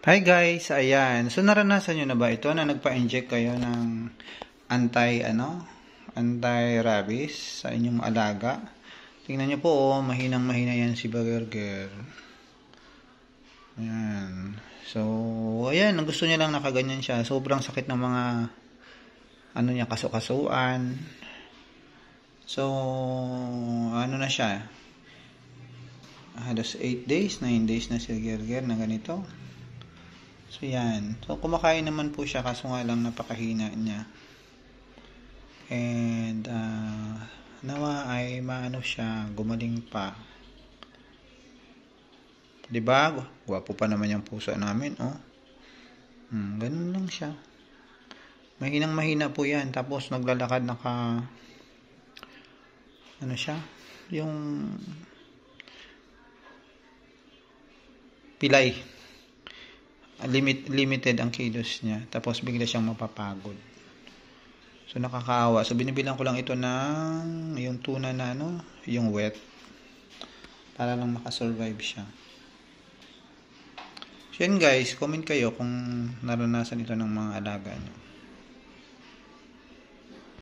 Hi guys, ayan. So naranasan nyo na ba ito na nagpa-inject kayo ng anti-rabies sa inyong alaga? Tingnan nyo po, oh, mahinang-mahina yan si Burger. Ayan. So, ayan, ang gusto niya lang nakaganyan siya. Sobrang sakit ng mga kaso-kasuan. So, ano na siya? Halos 8 days, 9 days na si Burger na ganito. So, yan. So, kumakain naman po siya kaso nga lang napakahina niya. And, nawa ay maano siya, gumaling pa. Diba? Gwapo pa naman yung puso namin, oh. Ganun lang siya. Mahinang-mahina po yan. Tapos, naglalakad ano siya? Yung pilay. Limited ang kilos niya. Tapos bigla siyang mapapagod. So nakakaawa. So binibilang ko lang ito ng yung tuna na yung wet. Para lang makasurvive siya. So yan guys, comment kayo kung naranasan ito ng mga alaga niyo.